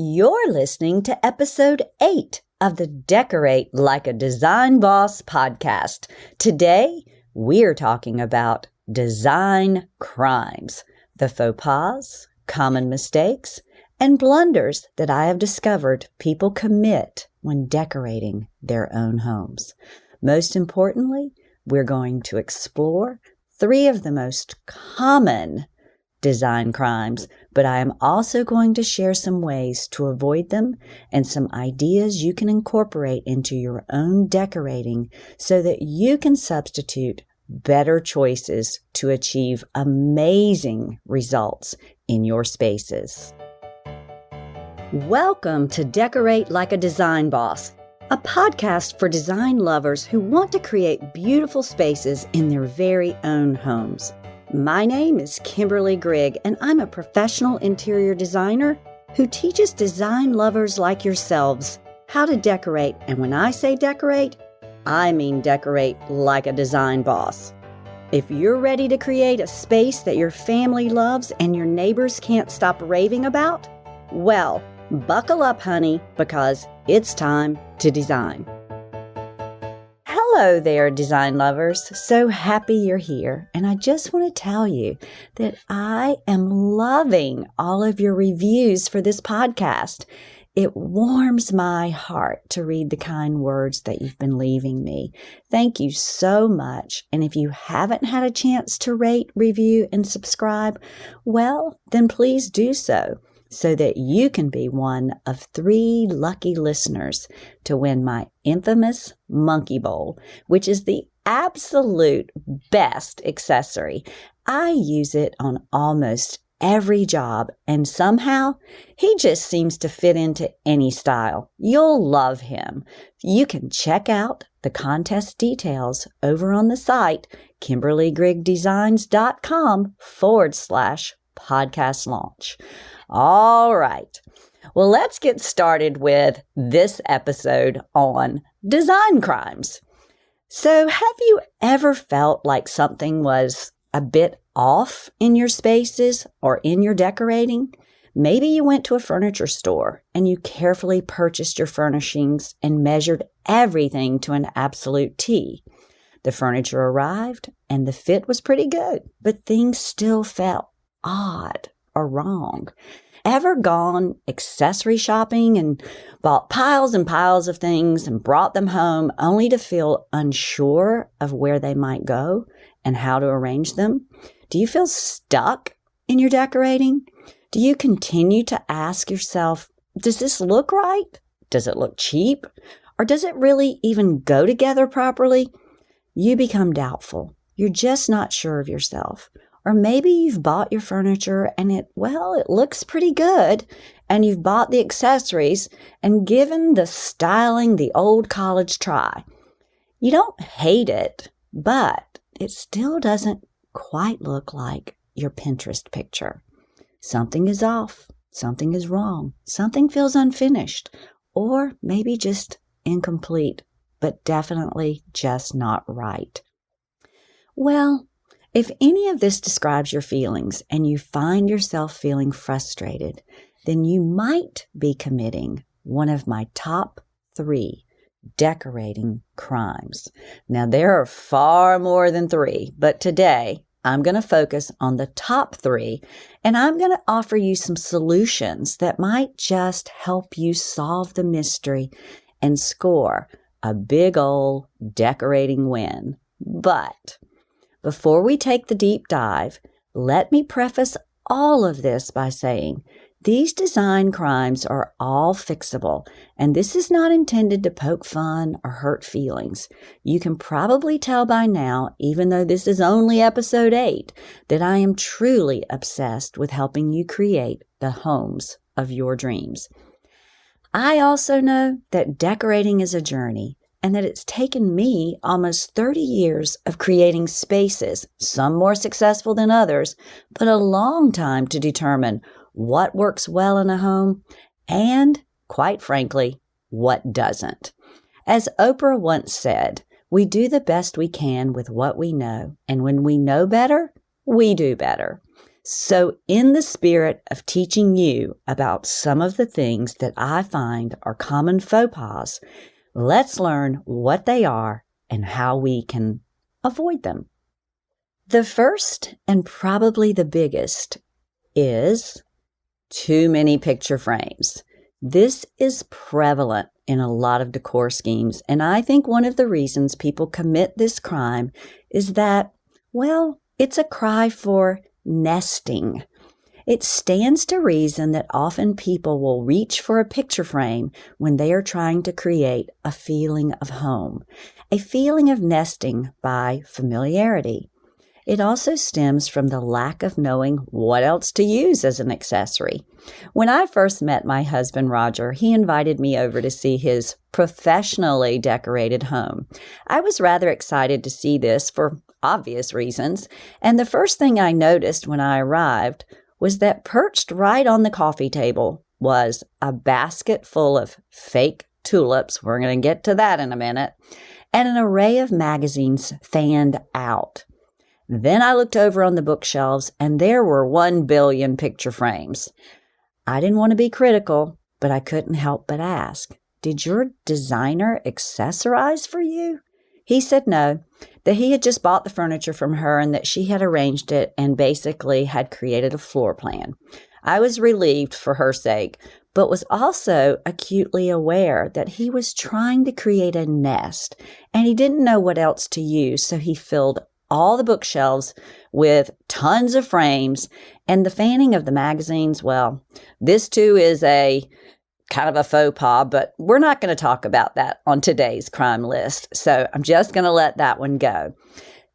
You're listening to episode 8 of the Decorate Like a Design Boss podcast. Today, we're talking about design crimes, the faux pas, common mistakes, and blunders that I have discovered people commit when decorating their own homes. Most importantly, we're going to explore 3 of the most common design crimes, but I am also going to share some ways to avoid them and some ideas you can incorporate into your own decorating so that you can substitute better choices to achieve amazing results in your spaces. Welcome to Decorate Like a Design Boss, a podcast for design lovers who want to create beautiful spaces in their very own homes. My name is Kimberly Grigg, and I'm a professional interior designer who teaches design lovers like yourselves how to decorate. And when I say decorate, I mean decorate like a design boss. If you're ready to create a space that your family loves and your neighbors can't stop raving about, well, buckle up, honey, because it's time to design. Hello there, design lovers. So happy you're here. And I just want to tell you that I am loving all of your reviews for this podcast. It warms my heart to read the kind words that you've been leaving me. Thank you so much. And if you haven't had a chance to rate, review, and subscribe, well, then please do so that you can be one of 3 lucky listeners to win my infamous Monkey Bowl, which is the absolute best accessory. I use it on almost every job, and somehow he just seems to fit into any style. You'll love him. You can check out the contest details over on the site, KimberlyGriggDesigns.com/podcast launch. All right. Well, let's get started with this episode on design crimes. So, have you ever felt like something was a bit off in your spaces or in your decorating? Maybe you went to a furniture store and you carefully purchased your furnishings and measured everything to an absolute T. The furniture arrived and the fit was pretty good, but things still felt odd or wrong. Ever gone accessory shopping and bought piles and piles of things and brought them home only to feel unsure of where they might go and how to arrange them? Do you feel stuck in your decorating? Do you continue to ask yourself, does this look right? Does it look cheap? Or does it really even go together properly? You become doubtful. You're just not sure of yourself. Or maybe you've bought your furniture and it looks pretty good, and you've bought the accessories and given the styling the old college try. You don't hate it, but it still doesn't quite look like your Pinterest picture. Something is off. Something is wrong. Something feels unfinished, or maybe just incomplete, but definitely just not right. Well, if any of this describes your feelings and you find yourself feeling frustrated, then you might be committing one of my top 3 decorating crimes. Now, there are far more than 3, but today I'm going to focus on the top 3, and I'm going to offer you some solutions that might just help you solve the mystery and score a big old decorating win. But before we take the deep dive, let me preface all of this by saying these design crimes are all fixable, and this is not intended to poke fun or hurt feelings. You can probably tell by now, even though this is only episode 8, that I am truly obsessed with helping you create the homes of your dreams. I also know that decorating is a journey, and that it's taken me almost 30 years of creating spaces, some more successful than others, but a long time to determine what works well in a home and, quite frankly, what doesn't. As Oprah once said, we do the best we can with what we know, and when we know better, we do better. So, in the spirit of teaching you about some of the things that I find are common faux pas, let's learn what they are and how we can avoid them. The first and probably the biggest is too many picture frames. This is prevalent in a lot of decor schemes, and I think one of the reasons people commit this crime is that, well, it's a cry for nesting. It stands to reason that often people will reach for a picture frame when they are trying to create a feeling of home, a feeling of nesting by familiarity. It also stems from the lack of knowing what else to use as an accessory. When I first met my husband, Roger, he invited me over to see his professionally decorated home. I was rather excited to see this for obvious reasons, and the first thing I noticed when I arrived was that perched right on the coffee table was a basket full of fake tulips, we're going to get to that in a minute, and an array of magazines fanned out. Then I looked over on the bookshelves, and there were 1 billion picture frames. I didn't want to be critical, but I couldn't help but ask, did your designer accessorize for you? He said no, that he had just bought the furniture from her and that she had arranged it and basically had created a floor plan. I was relieved for her sake, but was also acutely aware that he was trying to create a nest, and he didn't know what else to use, so he filled all the bookshelves with tons of frames, and the fanning of the magazines, well, this too is a kind of a faux pas, but we're not going to talk about that on today's crime list, so I'm just going to let that one go.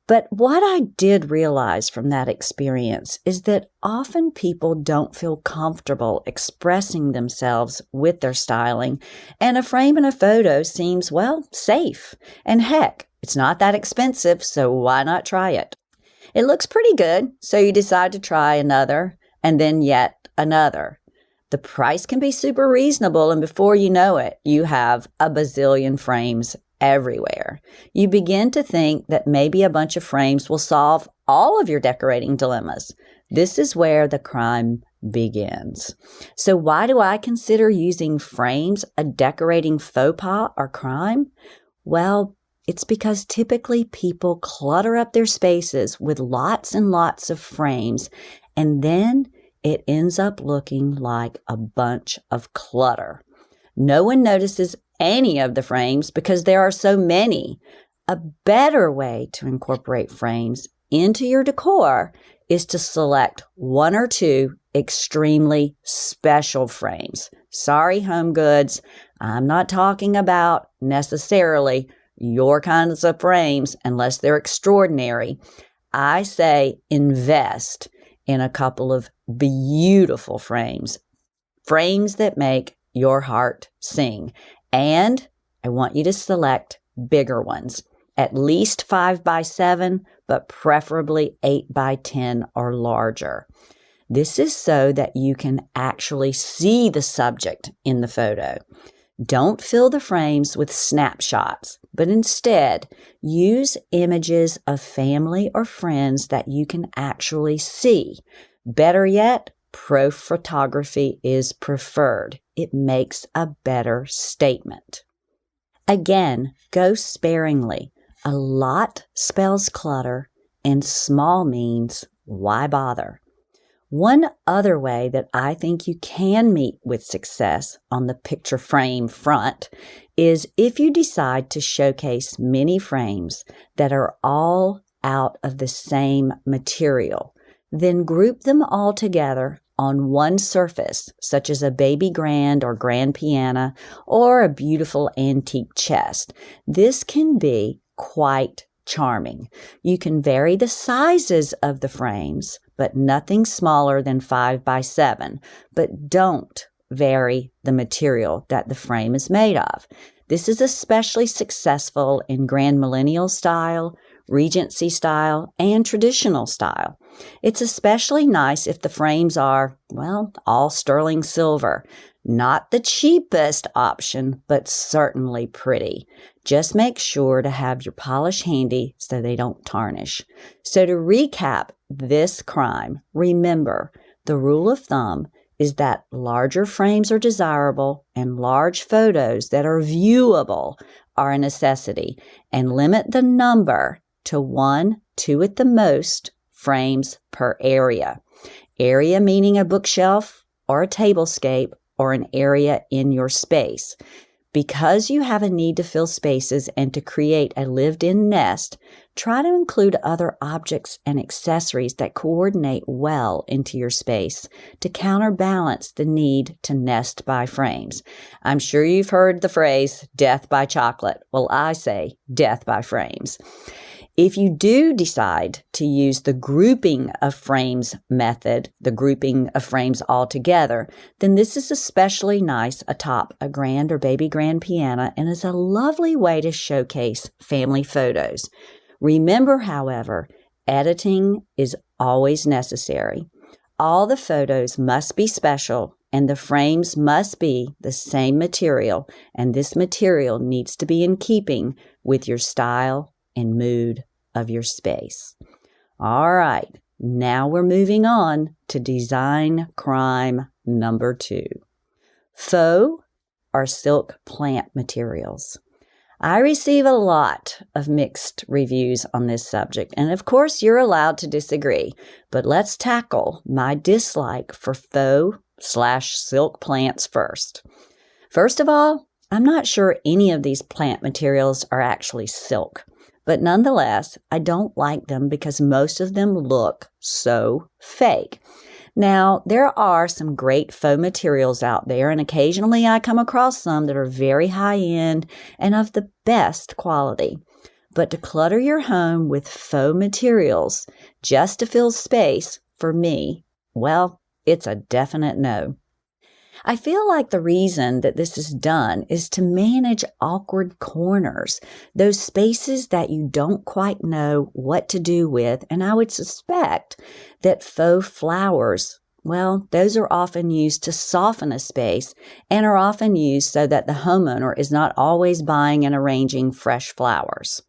But what I did realize from that experience is that often people don't feel comfortable expressing themselves with their styling, and a frame and a photo seems, well, safe. And heck, it's not that expensive, so why not try it? It looks pretty good, so you decide to try another, and then yet another. The price can be super reasonable, and before you know it, you have a bazillion frames everywhere. You begin to think that maybe a bunch of frames will solve all of your decorating dilemmas. This is where the crime begins. So why do I consider using frames a decorating faux pas or crime? Well, it's because typically people clutter up their spaces with lots and lots of frames, and then it ends up looking like a bunch of clutter. No one notices any of the frames because there are so many. A better way to incorporate frames into your decor is to select 1 or 2 extremely special frames. Sorry, Home Goods, I'm not talking about necessarily your kinds of frames unless they're extraordinary. I say invest in a couple of beautiful frames that make your heart sing. And I want you to select bigger ones, at least 5x7, but preferably 8x10 or larger. This is so that you can actually see the subject in the photo. Don't fill the frames with snapshots, but instead use images of family or friends that you can actually see. Better yet, pro photography is preferred. It makes a better statement. Again, go sparingly. A lot spells clutter, and small means why bother? One other way that I think you can meet with success on the picture frame front is if you decide to showcase many frames that are all out of the same material. Then group them all together on one surface, such as a baby grand or grand piano or a beautiful antique chest. This can be quite charming. You can vary the sizes of the frames, but nothing smaller than 5x7. But don't vary the material that the frame is made of. This is especially successful in Grand Millennial style, Regency style, and traditional style. It's especially nice if the frames are, well, all sterling silver. Not the cheapest option, but certainly pretty. Just make sure to have your polish handy so they don't tarnish. So to recap, this crime, remember, the rule of thumb is that larger frames are desirable and large photos that are viewable are a necessity, and limit the number to 1, 2 at the most frames per area. Area meaning a bookshelf or a tablescape or an area in your space. Because you have a need to fill spaces and to create a lived-in nest, try to include other objects and accessories that coordinate well into your space to counterbalance the need to nest by frames. I'm sure you've heard the phrase, death by chocolate. Well, I say death by frames. If you do decide to use the grouping of frames method, the grouping of frames all together, then this is especially nice atop a grand or baby grand piano and is a lovely way to showcase family photos. Remember, however, editing is always necessary. All the photos must be special and the frames must be the same material, and this material needs to be in keeping with your style and mood of your space. All right, now we're moving on to design crime number 2. Faux or silk plant materials. I receive a lot of mixed reviews on this subject, and of course you're allowed to disagree, but let's tackle my dislike for faux/silk plants first. First of all, I'm not sure any of these plant materials are actually silk. But nonetheless, I don't like them because most of them look so fake. Now, there are some great faux materials out there, and occasionally I come across some that are very high-end and of the best quality. But to clutter your home with faux materials just to fill space, for me, well, it's a definite no. I feel like the reason that this is done is to manage awkward corners, those spaces that you don't quite know what to do with, and I would suspect that faux flowers, well, those are often used to soften a space and are often used so that the homeowner is not always buying and arranging fresh flowers.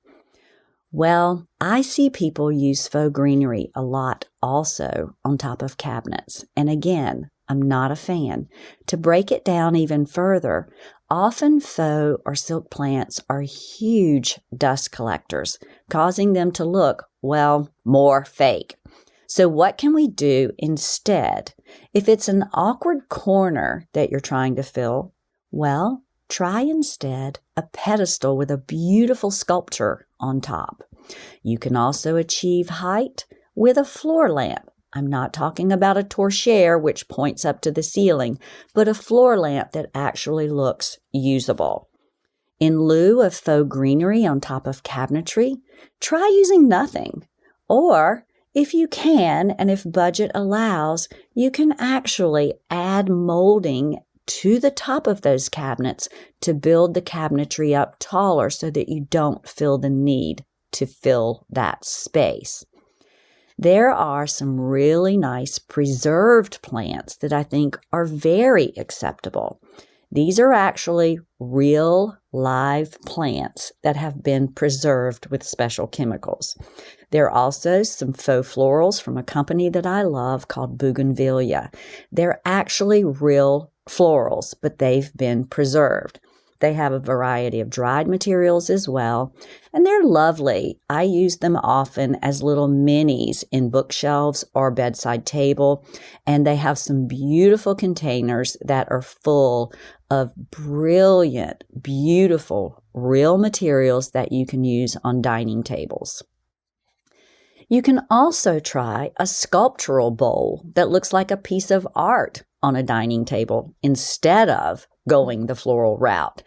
Well, I see people use faux greenery a lot also on top of cabinets, and again, I'm not a fan. To break it down even further, often faux or silk plants are huge dust collectors, causing them to look, well, more fake. So what can we do instead? If it's an awkward corner that you're trying to fill, well, try instead a pedestal with a beautiful sculpture on top. You can also achieve height with a floor lamp. I'm not talking about a torchère which points up to the ceiling, but a floor lamp that actually looks usable. In lieu of faux greenery on top of cabinetry, try using nothing. Or, if you can, and if budget allows, you can actually add molding to the top of those cabinets to build the cabinetry up taller so that you don't feel the need to fill that space. There are some really nice preserved plants that I think are very acceptable. These are actually real live plants that have been preserved with special chemicals. There are also some faux florals from a company that I love called Bougainvillea. They're actually real florals, but they've been preserved. They have a variety of dried materials as well, and they're lovely. I use them often as little minis in bookshelves or bedside table, and they have some beautiful containers that are full of brilliant, beautiful, real materials that you can use on dining tables. You can also try a sculptural bowl that looks like a piece of art on a dining table instead of going the floral route.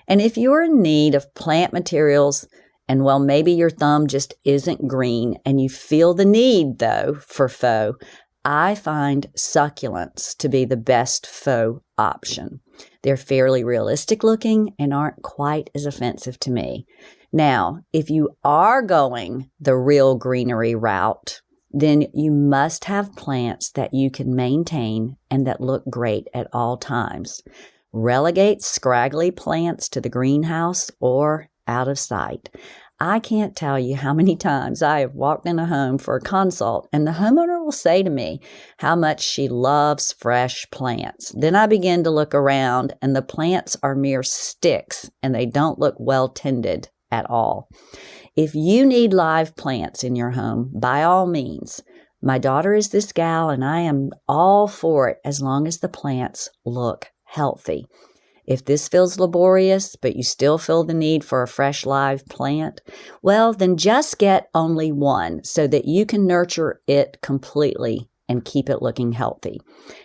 And if you're in need of plant materials, and well, maybe your thumb just isn't green and you feel the need, though, for faux, I find succulents to be the best faux option. They're fairly realistic looking and aren't quite as offensive to me. Now, if you are going the real greenery route, then you must have plants that you can maintain and that look great at all times. Relegate scraggly plants to the greenhouse or out of sight. I can't tell you how many times I have walked in a home for a consult and the homeowner will say to me how much she loves fresh plants. Then I begin to look around and the plants are mere sticks and they don't look well tended at all. If you need live plants in your home, by all means. My daughter is this gal and I am all for it as long as the plants look healthy. If this feels laborious, but you still feel the need for a fresh live plant, well, then just get only one so that you can nurture it completely and keep it looking healthy.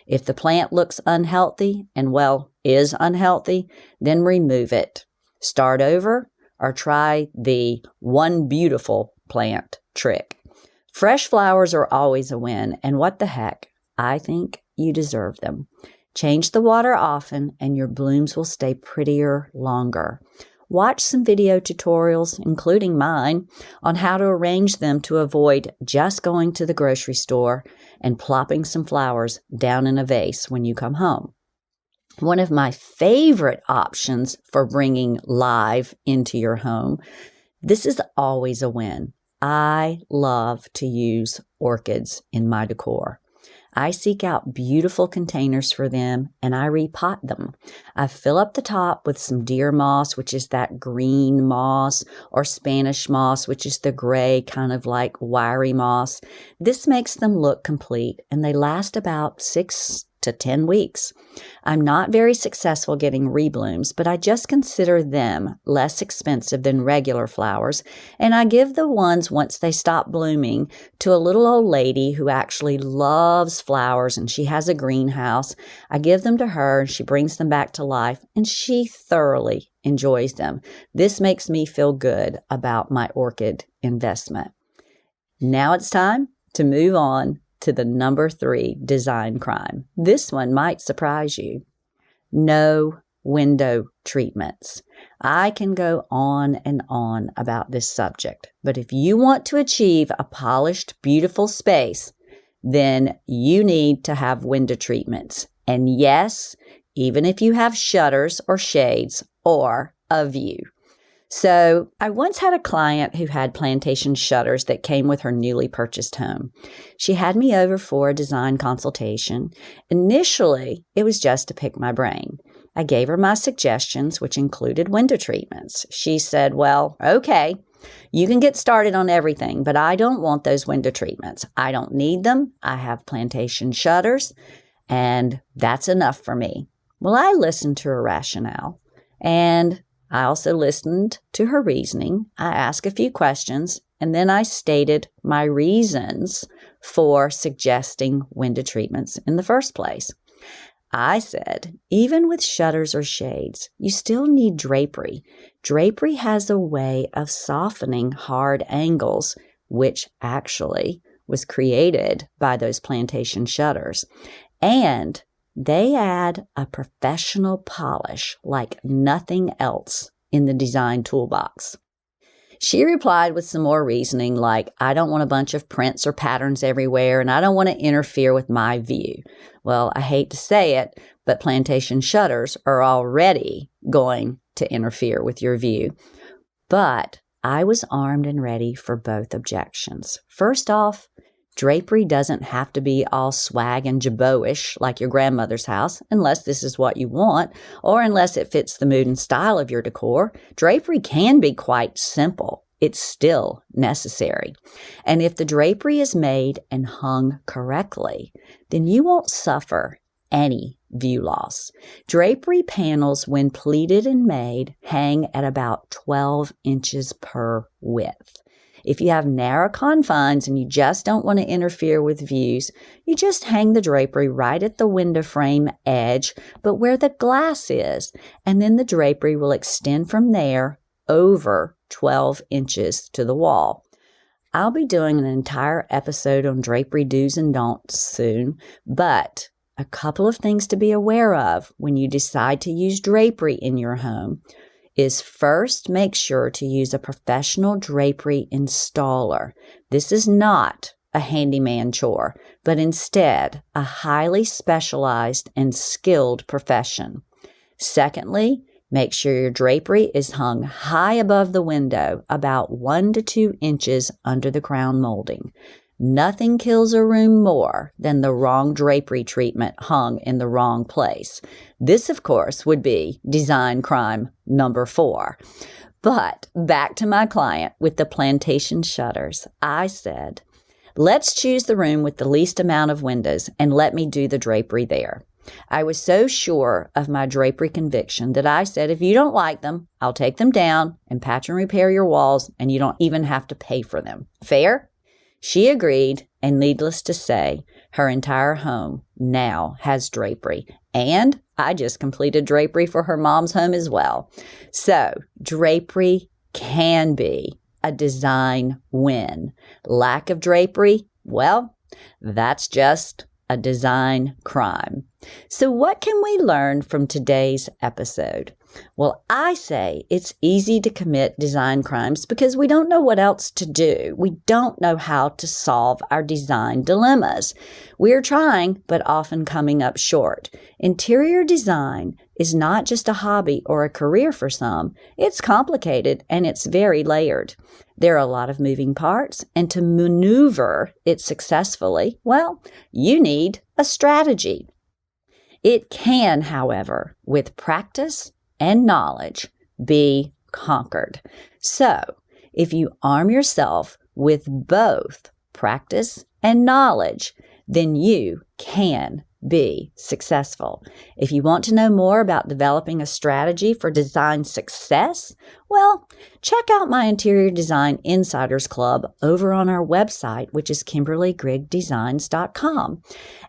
If the plant looks unhealthy and, well, is unhealthy, then remove it. Start over or try the one beautiful plant trick. Fresh flowers are always a win, and what the heck, I think you deserve them. Change the water often and your blooms will stay prettier longer. Watch some video tutorials, including mine, on how to arrange them to avoid just going to the grocery store and plopping some flowers down in a vase when you come home. One of my favorite options for bringing live into your home, this is always a win. I love to use orchids in my decor. I seek out beautiful containers for them and I repot them. I fill up the top with some deer moss, which is that green moss, or Spanish moss, which is the gray kind of like wiry moss. This makes them look complete and they last about 6 to 10 weeks. I'm not very successful getting reblooms, but I just consider them less expensive than regular flowers, and I give the ones once they stop blooming to a little old lady who actually loves flowers and she has a greenhouse. I give them to her and she brings them back to life and she thoroughly enjoys them. This makes me feel good about my orchid investment. Now it's time to move on to the number 3 design crime. This one might surprise you. No window treatments. I can go on and on about this subject, but if you want to achieve a polished, beautiful space, then you need to have window treatments. And yes, even if you have shutters or shades or a view. So I once had a client who had plantation shutters that came with her newly purchased home. She had me over for a design consultation. Initially, it was just to pick my brain. I gave her my suggestions, which included window treatments. She said, well, okay, you can get started on everything, but I don't want those window treatments. I don't need them. I have plantation shutters, and that's enough for me. Well, I listened to her rationale, and I also listened to her reasoning. I asked a few questions, and then I stated my reasons for suggesting window treatments in the first place. I said, even with shutters or shades, you still need drapery. Drapery has a way of softening hard angles, which actually was created by those plantation shutters. And they add a professional polish like nothing else in the design toolbox. She replied with some more reasoning like, I don't want a bunch of prints or patterns everywhere, and I don't want to interfere with my view. Well, I hate to say it, but plantation shutters are already going to interfere with your view. But I was armed and ready for both objections. First off, drapery doesn't have to be all swag and jabot-ish like your grandmother's house, unless this is what you want, or unless it fits the mood and style of your decor. Drapery can be quite simple. It's still necessary. And if the drapery is made and hung correctly, then you won't suffer any view loss. Drapery panels, when pleated and made, hang at about 12 inches per width. If you have narrow confines and you just don't want to interfere with views, you just hang the drapery right at the window frame edge, but where the glass is, and then the drapery will extend from there over 12 inches to the wall. I'll be doing an entire episode on drapery do's and don'ts soon, but a couple of things to be aware of when you decide to use drapery in your home is first, make sure to use a professional drapery installer. This is not a handyman chore, but instead a highly specialized and skilled profession. Secondly, Make sure your drapery is hung high above the window, about 1 to 2 inches under the crown molding. Nothing kills a room more than the wrong drapery treatment hung in the wrong place. This, of course, would be design crime number 4. But back to my client with the plantation shutters. I said, let's choose the room with the least amount of windows and let me do the drapery there. I was so sure of my drapery conviction that I said, if you don't like them, I'll take them down and patch and repair your walls, and you don't even have to pay for them. Fair? She agreed, and needless to say, her entire home now has drapery. And I just completed drapery for her mom's home as well. So, drapery can be a design win. Lack of drapery, well, that's just a design crime. So what can we learn from today's episode? Well, I say it's easy to commit design crimes because we don't know what else to do. We don't know how to solve our design dilemmas. We're trying, but often coming up short. Interior design is not just a hobby or a career for some. It's complicated and it's very layered. There are a lot of moving parts, and to maneuver it successfully, well, you need a strategy. It can, however, with practice and knowledge, be conquered. So, if you arm yourself with both practice and knowledge, then you can be successful. If you want to know more about developing a strategy for design success, well, check out my Interior Design Insiders Club over on our website, which is KimberlyGriggDesigns.com.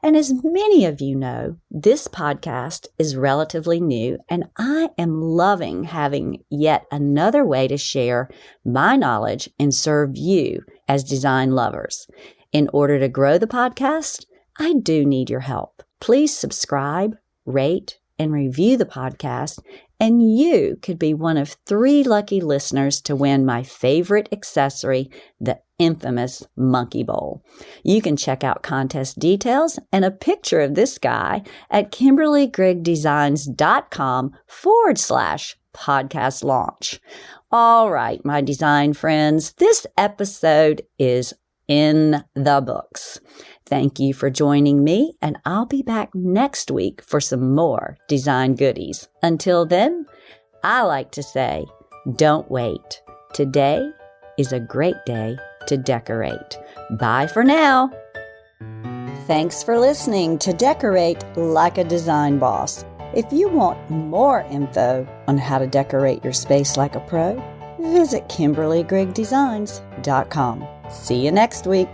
And as many of you know, this podcast is relatively new, and I am loving having yet another way to share my knowledge and serve you as design lovers. In order to grow the podcast, I do need your help. Please subscribe, rate, and review the podcast, and you could be one of 3 lucky listeners to win my favorite accessory, the infamous Monkey Bowl. You can check out contest details and a picture of this guy at KimberlyGriggDesigns.com/podcast launch. All right, my design friends, this episode is in the books. Thank you for joining me, and I'll be back next week for some more design goodies. Until then, I like to say, don't wait. Today is a great day to decorate. Bye for now. Thanks for listening to Decorate Like a Design Boss. If you want more info on how to decorate your space like a pro, visit KimberlyGriggDesigns.com. See you next week.